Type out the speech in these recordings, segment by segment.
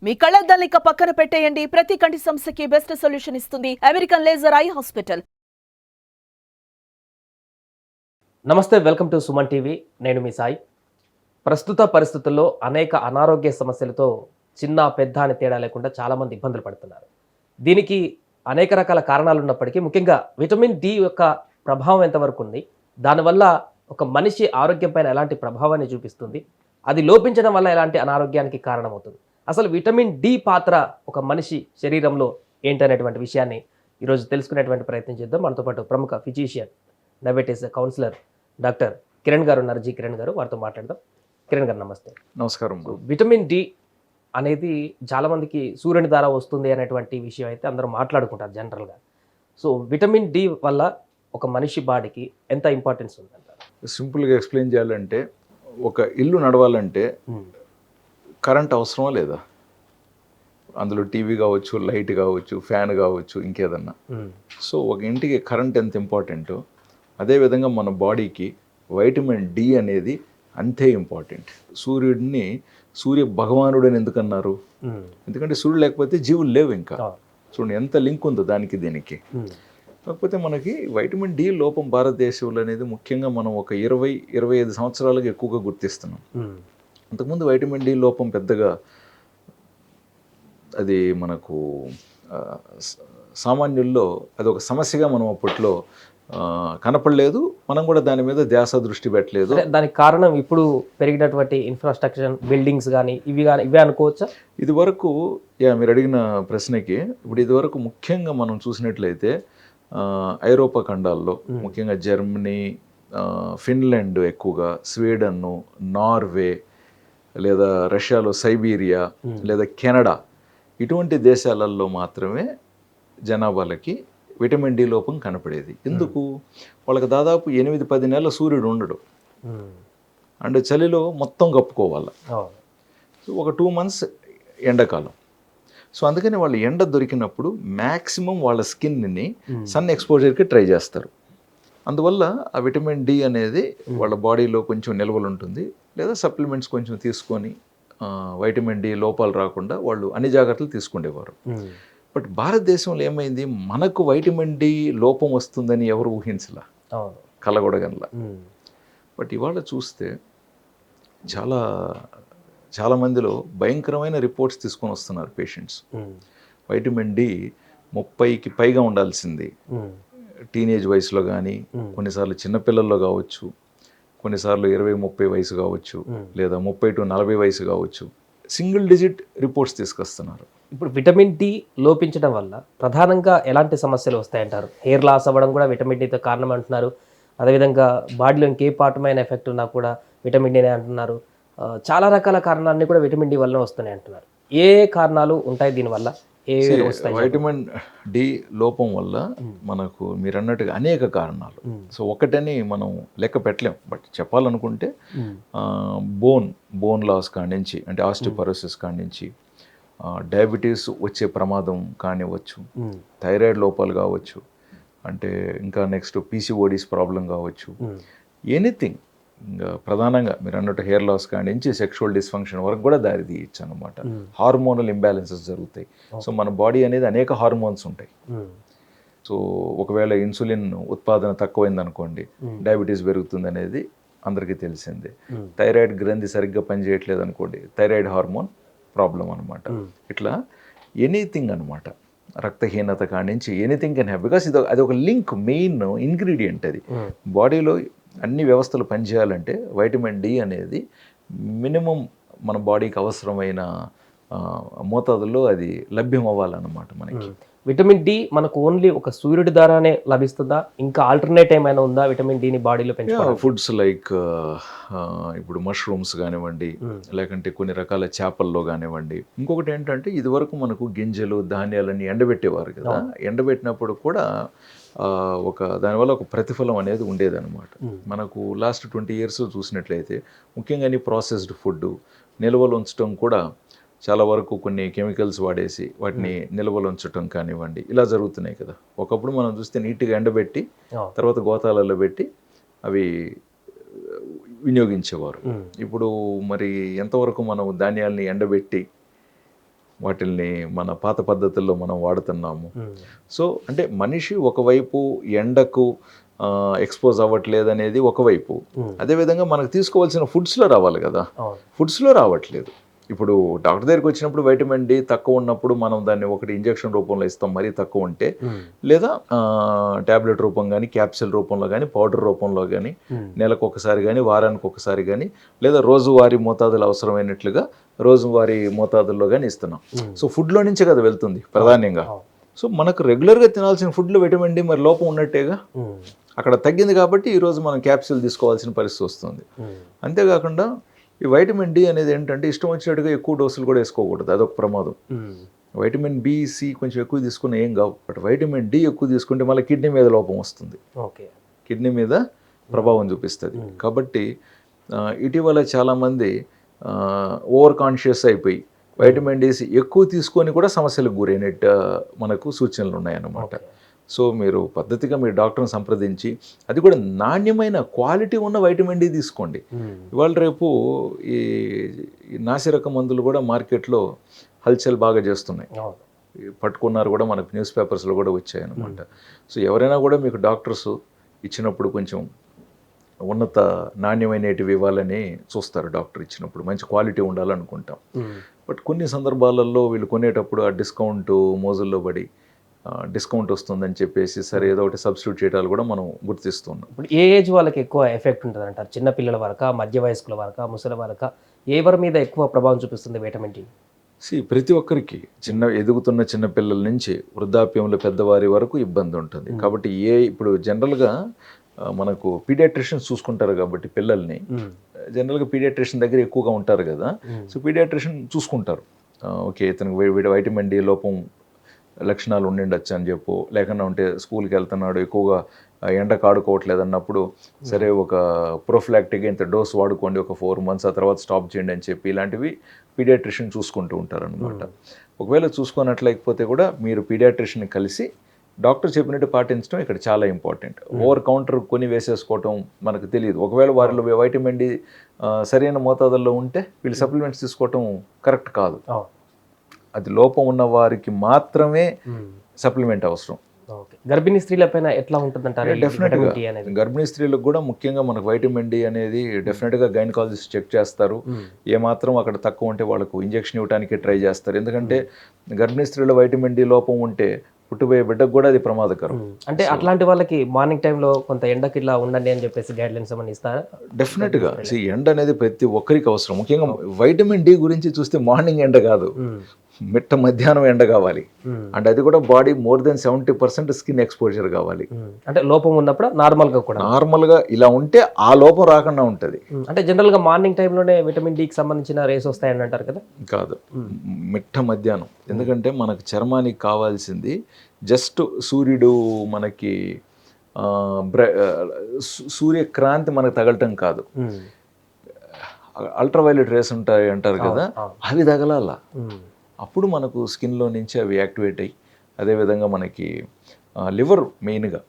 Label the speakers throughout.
Speaker 1: మీ కళ్ళద్దాలిక పక్కన పెట్టేయండి. ప్రతి కంటి సమస్యకి బెస్ట్ సొల్యూషన్ ఇస్తుంది అమెరికన్ లేజర్ ఐ హాస్పిటల్.
Speaker 2: నమస్తే, వెల్కమ్ టు సుమన్ టీవీ. నేను మీ సాయి. ప్రస్తుత పరిస్థితుల్లో అనేక అనారోగ్య సమస్యలతో చిన్న పెద్ద అని తేడా లేకుండా చాలామంది ఇబ్బందులు పడుతున్నారు. దీనికి అనేక రకాల కారణాలు ఉన్నప్పటికీ ముఖ్యంగా విటమిన్ డి యొక్క ప్రభావం ఎంతవరకు ఉంది, దానివల్ల ఒక మనిషి ఆరోగ్యం పైన ఎలాంటి ప్రభావాన్ని చూపిస్తుంది, అది లోపించడం వల్ల ఎలాంటి అనారోగ్యానికి కారణమవుతుంది, అసలు విటమిన్ డి పాత్ర ఒక మనిషి శరీరంలో ఏంటనేటువంటి విషయాన్ని ఈరోజు తెలుసుకునేటువంటి ప్రయత్నం చేద్దాం. మనతో పాటు ప్రముఖ physician, diabetes councillor doctor Kiran గారు ఉన్నారు. కిరణ్ గారు, వారితో మాట్లాడదాం. కిరణ్ గారు నమస్తే.
Speaker 3: నమస్కారం.
Speaker 2: విటమిన్ డి అనేది చాలామందికి సూర్యుని ద్వారా వస్తుంది అనేటువంటి విషయం అయితే అందరూ మాట్లాడుకుంటారు జనరల్గా. సో విటమిన్ డి వల్ల ఒక మనిషి బాడీకి ఎంత ఇంపార్టెన్స్ ఉందంటారు?
Speaker 3: సింపుల్గా ఎక్స్ప్లెయిన్ చేయాలంటే, ఒక ఇల్లు నడవాలంటే కరెంట్ అవసరమా లేదా? అందులో టీవీ కావచ్చు, లైట్ కావచ్చు, ఫ్యాన్ కావచ్చు, ఇంకేదన్నా. సో ఒక ఇంటికి కరెంట్ ఎంత ఇంపార్టెంటో అదేవిధంగా మన బాడీకి వైటమిన్ డి అనేది అంతే ఇంపార్టెంట్. సూర్యుడిని సూర్య భగవానుడు అని ఎందుకన్నారు? ఎందుకంటే సూర్యుడు లేకపోతే జీవులు లేవు. ఇంకా చూడండి ఎంత లింక్ ఉందో దానికి దీనికి. కాకపోతే మనకి వైటమిన్ డి లోపం భారతదేశంలో అనేది ముఖ్యంగా మనం ఒక 20-25 సంవత్సరాలుగా ఎక్కువగా గుర్తిస్తున్నాం. అంతకుముందు వైటమిన్ డి లోపం పెద్దగా అది మనకు సామాన్యుల్లో అది ఒక సమస్యగా మనం అప్పట్లో కనపడలేదు. మనం కూడా దాని మీద ధ్యాస దృష్టి పెట్టలేదు.
Speaker 2: దానికి కారణం ఇప్పుడు పెరిగినటువంటి ఇన్ఫ్రాస్ట్రక్చర్, బిల్డింగ్స్ కానీ ఇవే అనుకోవచ్చా?
Speaker 3: ఇది వరకు మీరు అడిగిన ప్రశ్నకి ఇప్పుడు ఇది వరకు ముఖ్యంగా మనం చూసినట్లయితే ఐరోపా ఖండాల్లో ముఖ్యంగా జర్మనీ, ఫిన్లాండ్, ఎక్కువగా స్వీడన్, నార్వే, లేదా రష్యాలో సైబీరియా, లేదా కెనడా, ఇటువంటి దేశాలలో మాత్రమే జనాభాలకి విటమిన్ డి లోపం కనపడేది. ఎందుకు? వాళ్ళకి దాదాపు 8-10 నెలల సూర్యుడు ఉండడు. అండ్ చలిలో మొత్తం కప్పుకోవాలి. సో ఒక 2 months ఎండాకాలం. సో అందుకని వాళ్ళు ఎండ దొరికినప్పుడు మ్యాక్సిమం వాళ్ళ స్కిన్ని సన్ ఎక్స్పోజర్కి ట్రై చేస్తారు. అందువల్ల ఆ విటమిన్ డి అనేది వాళ్ళ బాడీలో కొంచెం నిల్వలు ఉంటుంది. లేదా సప్లిమెంట్స్ కొంచెం తీసుకొని వైటమిన్ డి లోపాలు రాకుండా వాళ్ళు అన్ని జాగ్రత్తలు తీసుకునేవారు. బట్ భారతదేశంలో ఏమైంది, మనకు వైటమిన్ డి లోపం వస్తుందని ఎవరు ఊహించలా, కలగొడగనలా. బట్ ఇవాళ చూస్తే చాలా మందిలో భయంకరమైన రిపోర్ట్స్ తీసుకొని వస్తున్నారు పేషెంట్స్. వైటమిన్ డి 30కి పైగా ఉండాల్సింది టీనేజ్ వయసులో కానీ, కొన్నిసార్లు చిన్నపిల్లల్లో కావచ్చు, కొన్నిసార్లు 20-30 వయసు కావచ్చు, లేదా 30-40 వయసు కావచ్చు. సింగిల్ డిజిట్ రిపోర్ట్స్ తీసుకొస్తున్నారు.
Speaker 2: ఇప్పుడు విటమిన్ డి లోపించడం వల్ల ప్రధానంగా ఎలాంటి సమస్యలు వస్తాయంటారు? హెయిర్ లాస్ అవ్వడం కూడా విటమిన్ డితో కారణం అంటున్నారు. అదేవిధంగా బాడీలో ఇంకే పార్ట్మైన ఎఫెక్ట్ ఉన్నా కూడా విటమిన్ డినే అంటున్నారు. చాలా రకాల కారణాలన్నీ కూడా విటమిన్ డి వల్ల వస్తున్నాయి అంటున్నారు. ఏ కారణాలు ఉంటాయి దీనివల్ల?
Speaker 3: వైటమిన్ డి లోపం వల్ల మనకు మీరు అన్నట్టుగా అనేక కారణాలు. సో ఒకటని మనం లెక్క పెట్టలేం. బట్ చెప్పాలనుకుంటే బోన్ లాస్ కానించి, అంటే ఆస్టియోపరోసిస్ కానించి, డయాబెటీస్ వచ్చే ప్రమాదం కానివ్వచ్చు, థైరాయిడ్ లోపాలు కావచ్చు, అంటే ఇంకా నెక్స్ట్ పీసీఓడిస్ ప్రాబ్లం కావచ్చు, ఎనీథింగ్. ఇంకా ప్రధానంగా మీరు అన్నట్టు హెయిర్ లాస్ కానించి సెక్షువల్ డిస్ఫంక్షన్ వరకు కూడా దారి తీయచ్చు అనమాట. హార్మోనల్ ఇంబ్యాలెన్సెస్ జరుగుతాయి. సో మన బాడీ అనేది అనేక హార్మోన్స్ ఉంటాయి. సో ఒకవేళ ఇన్సులిన్ ఉత్పాదన తక్కువైంది అనుకోండి, డయాబెటీస్ పెరుగుతుంది అనేది అందరికీ తెలిసిందే. థైరాయిడ్ గ్రంథి సరిగ్గా పనిచేయట్లేదు అనుకోండి, థైరాయిడ్ హార్మోన్ ప్రాబ్లం అనమాట. ఇట్లా ఎనీథింగ్ అనమాట. రక్తహీనత కానించి ఎనీథింగ్ కెన్ హ్యావ్, బికాస్ అది ఒక లింక్, మెయిన్ ఇంగ్రీడియంట్. అది బాడీలో అన్ని వ్యవస్థలు పనిచేయాలంటే వైటమిన్ డి అనేది మినిమం మన బాడీకి అవసరమైన మోతాదుల్లో అది లభ్యం అవ్వాలన్నమాట మనకి.
Speaker 2: విటమిన్ డి మనకు ఓన్లీ ఒక సూర్యుడి ద్వారానే లభిస్తుందా? ఇంకా ఆల్టర్నేట్ ఏమైనా ఉందా విటమిన్ డిని బాడీలో పెంచుకోవడానికి?
Speaker 3: ఫుడ్స్ లైక్ ఇప్పుడు మష్రూమ్స్ కానివ్వండి, లేకంటే కొన్ని రకాల చేపల్లో కానివ్వండి. ఇంకొకటి ఏంటంటే, ఇది వరకు మనకు గింజలు, ధాన్యాలన్నీ ఎండబెట్టేవారు కదా. ఎండబెట్టినప్పుడు కూడా దానివల్ల ఒక ప్రతిఫలం అనేది ఉండేదన్నమాట. మనకు లాస్ట్ 20 years చూసినట్లయితే ముఖ్యంగా ప్రాసెస్డ్ ఫుడ్ నిల్వలు ఉంచడం కూడా చాలా వరకు కొన్ని కెమికల్స్ వాడేసి వాటిని నిల్వలు ఉంచడం కానివ్వండి, ఇలా జరుగుతున్నాయి కదా. ఒకప్పుడు మనం చూస్తే నీట్గా ఎండబెట్టి తర్వాత గోతాలలో పెట్టి అవి వినియోగించేవారు. ఇప్పుడు మరి ఎంతవరకు మనం ధాన్యాల్ని ఎండబెట్టి వాటిల్ని మన పాత పద్ధతుల్లో మనం వాడుతున్నాము. సో అంటే మనిషి ఒకవైపు ఎండకు ఎక్స్పోజ్ అవ్వట్లేదు అనేది ఒకవైపు, అదేవిధంగా మనకు తీసుకోవాల్సిన ఫుడ్స్లో రావాలి కదా, ఫుడ్స్లో రావట్లేదు. ఇప్పుడు డాక్టర్ దగ్గరికి వచ్చినప్పుడు వైటమిన్ డి తక్కువ ఉన్నప్పుడు మనం దాన్ని ఒకటి ఇంజెక్షన్ రూపంలో ఇస్తాం, మరీ తక్కువ ఉంటే, లేదా ట్యాబ్లెట్ రూపం కానీ క్యాప్సిల్ రూపంలో కానీ పౌడర్ రూపంలో కానీ నెలకు ఒకసారి కానీ వారానికి ఒకసారి కానీ, లేదా రోజువారీ మోతాదులు అవసరమైనట్లుగా రోజువారీ మోతాదుల్లో కానీ ఇస్తున్నాం. సో ఫుడ్లో నుంచే కదా వెళ్తుంది ప్రధానంగా. సో మనకు రెగ్యులర్గా తినాల్సిన ఫుడ్లో విటమిన్ డి మరి లోపం ఉన్నట్టేగా, అక్కడ తగ్గింది కాబట్టి ఈరోజు మనం క్యాప్సిల్ తీసుకోవాల్సిన పరిస్థితి వస్తుంది. అంతేకాకుండా ఈ వైటమిన్ డి అనేది ఏంటంటే ఇష్టం వచ్చినట్టుగా ఎక్కువ డోసులు కూడా వేసుకోకూడదు, అదొక ప్రమాదం. వైటమిన్ బి, సి కొంచెం ఎక్కువ తీసుకున్న ఏం కావు, బట్ వైటమిన్ డి ఎక్కువ తీసుకుంటే మళ్ళీ కిడ్నీ మీద లోపం వస్తుంది, కిడ్నీ మీద ప్రభావం చూపిస్తుంది. కాబట్టి ఇటీవల చాలామంది ఓవర్ కాన్షియస్ అయిపోయి వైటమిన్ డి ఎక్కువ తీసుకొని కూడా సమస్యలకు గురైనట్టు మనకు సూచనలు ఉన్నాయన్నమాట. సో మీరు పద్ధతిగా మీ డాక్టర్ని సంప్రదించి, అది కూడా నాణ్యమైన క్వాలిటీ ఉన్న వైటమిన్ డి తీసుకోండి. ఇవాళ రేపు ఈ నాసిరకం మందులు కూడా మార్కెట్లో హల్చల్ బాగా చేస్తున్నాయి, పట్టుకున్నారు కూడా, మనకు న్యూస్ పేపర్స్లో కూడా వచ్చాయన్నమాట. సో ఎవరైనా కూడా మీకు డాక్టర్స్ ఇచ్చినప్పుడు కొంచెం ఉన్నత నాణ్యమైనటివి ఇవ్వాలని చూస్తారు. డాక్టర్ ఇచ్చినప్పుడు మంచి క్వాలిటీ ఉండాలనుకుంటాం. బట్ కొన్ని సందర్భాలలో వీళ్ళు కొనేటప్పుడు ఆ డిస్కౌంట్ మోజుల్లో పడి డిస్కౌంట్ వస్తుందని చెప్పేసి సరే ఏదో ఒకటి సబ్స్టిట్యూట్ చేయడాలు కూడా మనం గుర్తిస్తున్నాం.
Speaker 2: ఇప్పుడు ఏ ఏజ్ వాళ్ళకి ఎక్కువ ఎఫెక్ట్ ఉంటుంది అంటారు? చిన్న పిల్లల వరక, మధ్య వయస్కుల వరక, ముసలి వరక, ఎవరి మీద ఎక్కువ ప్రభావం చూపిస్తుంది విటమిన్ డి?
Speaker 3: ప్రతి ఒక్కరికి, ఎదుగుతున్న చిన్న పిల్లల నుంచి వృద్ధాప్యంలో పెద్దవారి వరకు ఇబ్బంది ఉంటుంది. కాబట్టి ఇప్పుడు జనరల్గా మనకు పీడియాట్రిషియన్స్ చూసుకుంటారు కాబట్టి పిల్లల్ని, జనరల్గా పీడియాట్రిషియన్ దగ్గర ఎక్కువగా ఉంటారు కదా. సో పీడియాట్రిషియన్ చూసుకుంటారు, ఓకే ఇతనికి వైటమిన్ డి లోపం లక్షణాలు ఉండిండొచ్చు అని చెప్పు, లేకుండా ఉంటే స్కూల్కి వెళ్తున్నాడు, ఎక్కువగా ఎండకు ఆడుకోవట్లేదు అన్నప్పుడు సరే ఒక ప్రొఫిలాక్టిక్గా ఇంత డోస్ వాడుకోండి ఒక 4 months, ఆ తర్వాత స్టాప్ చేయండి అని చెప్పి ఇలాంటివి పీడియాట్రిషియన్ చూసుకుంటూ ఉంటారు అనమాట. ఒకవేళ చూసుకున్నట్లయితే కూడా మీరు పీడియాట్రిషియన్ కలిసి డాక్టర్ చెప్పినట్టు పాటించడం ఇక్కడ చాలా ఇంపార్టెంట్. ఓవర్ కౌంటర్ కొని వేసేసుకోవటం మనకు తెలియదు. ఒకవేళ వారిలో వైటమిన్ డి సరైన మోతాదుల్లో ఉంటే వీళ్ళు సప్లిమెంట్స్ తీసుకోవటం కరెక్ట్ కాదు. అది లోపం ఉన్న వారికి మాత్రమే సప్లిమెంట్ అవసరం.
Speaker 2: గర్భిణీ స్త్రీలపైన ఎట్లా ఉంటుందంటారు?
Speaker 3: డెఫినెట్గా గర్భిణీ స్త్రీలకు కూడా ముఖ్యంగా మనకు వైటమిన్ డి అనేది డెఫినెట్గా గైనకాలజిస్ట్ చెక్ చేస్తారు. ఏమాత్రం అక్కడ తక్కువ ఉంటే వాళ్ళకు ఇంజెక్షన్ ఇవ్వడానికి ట్రై చేస్తారు. ఎందుకంటే గర్భిణీ స్త్రీలో వైటమిన్ డి లోపం ఉంటే పుట్టుబోయే బిడ్డకు కూడా అది ప్రమాదకరం.
Speaker 2: అంటే అట్లాంటి వాళ్ళకి మార్నింగ్ టైంలో కొంత ఎండకి ఇట్లా ఉండండి అని చెప్పేసి గైడ్లైన్స్ ఏమైనా ఇస్తారా?
Speaker 3: డెఫినెట్గా ఎండ అనేది ప్రతి ఒక్కరికి అవసరం. ముఖ్యంగా వైటమిన్ డి గురించి చూస్తే మార్నింగ్ ఎండ కాదు, మిట్ట మధ్యాహ్నం ఎండ కావాలి. అండ్ అది కూడా body more than 70% skin exposure కావాలి.
Speaker 2: అంటే లోపం ఉన్నప్పుడు నార్మల్గా
Speaker 3: ఇలా ఉంటే ఆ లోపం రాకుండా ఉంటుంది.
Speaker 2: అంటే జనరల్గా మార్నింగ్ టైంలోనే విటమిన్ డికి సంబంధించిన రేస్ వస్తాయని అంటారు కదా?
Speaker 3: కాదు, మిట్ట మధ్యాహ్నం. ఎందుకంటే మనకు చర్మానికి కావాల్సింది జస్ట్ సూర్యుడు మనకి సూర్యక్రాంతి మనకు తగలటం కాదు, అల్ట్రావైలెట్ రేస్ ఉంటాయి అంటారు కదా, అవి తగలాల. అప్పుడు మనకు స్కిన్లో నుంచి అవి యాక్టివేట్ అయ్యి, అదేవిధంగా మనకి లివర్ మెయిన్గా,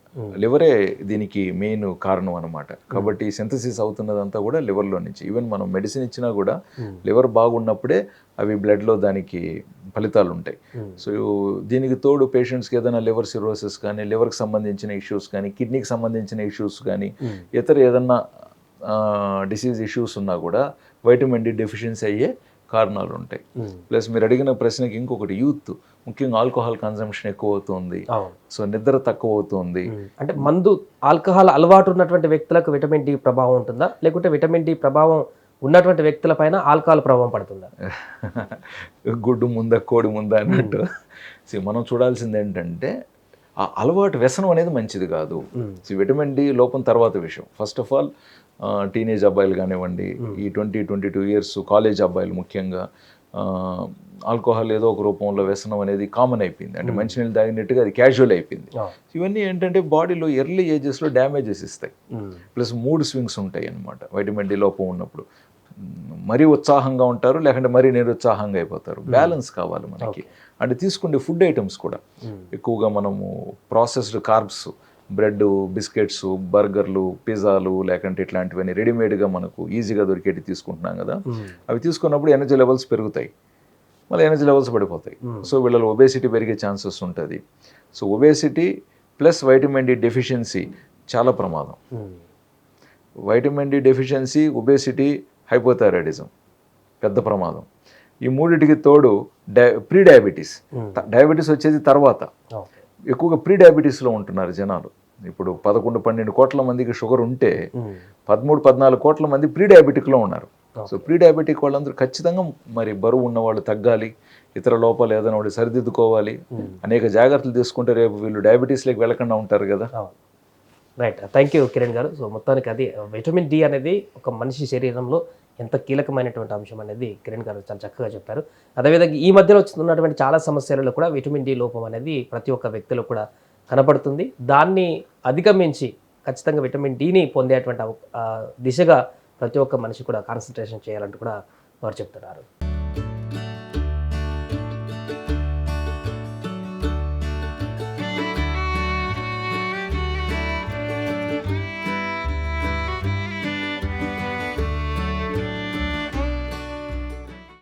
Speaker 3: లివరే దీనికి మెయిన్ కారణం అనమాట. కాబట్టి సింథసిస్ అవుతున్నదంతా కూడా లివర్లో నుంచి. ఈవెన్ మనం మెడిసిన్ ఇచ్చినా కూడా లివర్ బాగున్నప్పుడే అవి బ్లడ్లో దానికి ఫలితాలు ఉంటాయి. సో దీనికి తోడు పేషెంట్స్కి ఏదైనా లివర్ సిరోసిస్ కానీ, లివర్కి సంబంధించిన ఇష్యూస్ కానీ, కిడ్నీకి సంబంధించిన ఇష్యూస్ కానీ, ఇతర ఏదన్నా డిసీజ్ ఇష్యూస్ ఉన్నా కూడా వైటమిన్ డి డెఫిషియన్సీ అయ్యే కారణాలు ఉంటాయి. ప్లస్ మీరు అడిగిన ప్రశ్నకి ఇంకొకటి, యూత్ ముఖ్యంగా ఆల్కహాల్ కన్సంప్షన్ ఎక్కువ అవుతుంది, సో నిద్ర తక్కువ అవుతుంది.
Speaker 2: అంటే మందు ఆల్కహాల్ అలవాటు ఉన్నటువంటి వ్యక్తులకు విటమిన్ డి ప్రభావం ఉంటుందా, లేకుంటే విటమిన్ డి ప్రభావం ఉన్నటువంటి వ్యక్తుల పైన ఆల్కహాల్ ప్రభావం పడుతుందా?
Speaker 3: గుడ్డు ముందా కోడి ముందా అన్నట్టు. మనం చూడాల్సింది ఏంటంటే ఆ అలవాటు, వ్యసనం అనేది మంచిది కాదు. విటమిన్ డి లోపం తర్వాత విషయం. ఫస్ట్ ఆఫ్ ఆల్ టీనేజ్ అబ్బాయిలు కానివ్వండి, ఈ 20-22 years కాలేజ్ అబ్బాయిలు ముఖ్యంగా ఆల్కహాల్ ఏదో ఒక రూపంలో వ్యసనం అనేది కామన్ అయిపోయింది. అంటే మంచినీళ్ళు తాగినట్టుగా అది క్యాజువల్ అయిపోయింది. ఇవన్నీ ఏంటంటే బాడీలో ఎర్లీ ఏజెస్లో డ్యామేజెస్ ఇస్తాయి. ప్లస్ మూడ్ స్వింగ్స్ ఉంటాయి అన్నమాట వైటమిన్ డి లోపం ఉన్నప్పుడు. మరీ ఉత్సాహంగా ఉంటారు, లేకుంటే మరీ నిరుత్సాహంగా అయిపోతారు. బ్యాలెన్స్ కావాలి మనకి. అంటే తీసుకునే ఫుడ్ ఐటమ్స్ కూడా ఎక్కువగా మనము ప్రాసెస్డ్ కార్బ్స్, బ్రెడ్, బిస్కెట్స్, బర్గర్లు, పిజ్జాలు, లేకుంటే ఇట్లాంటివన్నీ రెడీమేడ్గా మనకు ఈజీగా దొరికేటి తీసుకుంటున్నాం కదా, అవి తీసుకున్నప్పుడు ఎనర్జీ లెవెల్స్ పెరుగుతాయి. మళ్ళీ ఎనర్జీ లెవెల్స్ పడిపోతాయి. సో వీళ్ళలో ఒబేసిటీ పెరిగే ఛాన్సెస్ ఉంటుంది. So obesity plus vitamin D deficiency చాలా ప్రమాదం. Vitamin D deficiency, obesity, hypothyroidism పెద్ద ప్రమాదం. ఈ మూడిటికి తోడు ప్రీ డయాబెటీస్. డయాబెటీస్ వచ్చేది తర్వాత. ఎక్కువగా ప్రీ డయాబెటీస్లో ఉంటున్నారు జనాలు. ఇప్పుడు 11-12 కోట్ల మందికి షుగర్ ఉంటే 13-14 కోట్ల మంది ప్రీ డయాబెటిక్లో ఉన్నారు. సో ప్రీ డయాబెటిక్ వాళ్ళందరూ ఖచ్చితంగా మరి బరువు ఉన్నవాళ్ళు తగ్గాలి, ఇతర లోపాలు ఏదైనా ఒకటి సరిదిద్దుకోవాలి, అనేక జాగ్రత్తలు తీసుకుంటే రేపు వీళ్ళు డయాబెటీస్లోకి వెళ్ళకుండా ఉంటారు కదా.
Speaker 2: రైట్, థ్యాంక్ యూ కిరణ్ గారు. సో మొత్తానికి అది విటమిన్ డి అనేది ఒక మనిషి శరీరంలో ఎంత కీలకమైనటువంటి అంశం అనేది కిరణ్ గారు చాలా చక్కగా చెప్పారు. అదేవిధంగా ఈ మధ్యలో వస్తున్నటువంటి చాలా సమస్యలలో కూడా విటమిన్ డి లోపం అనేది ప్రతి ఒక్క వ్యక్తిలో కూడా కనపడుతుంది. దాన్ని అధిగమించి ఖచ్చితంగా విటమిన్ డిని పొందేటువంటి దిశగా ప్రతి ఒక్క మనిషి కూడా కాన్సన్ట్రేషన్ చేయాలంటూ కూడా వారు చెప్తున్నారు.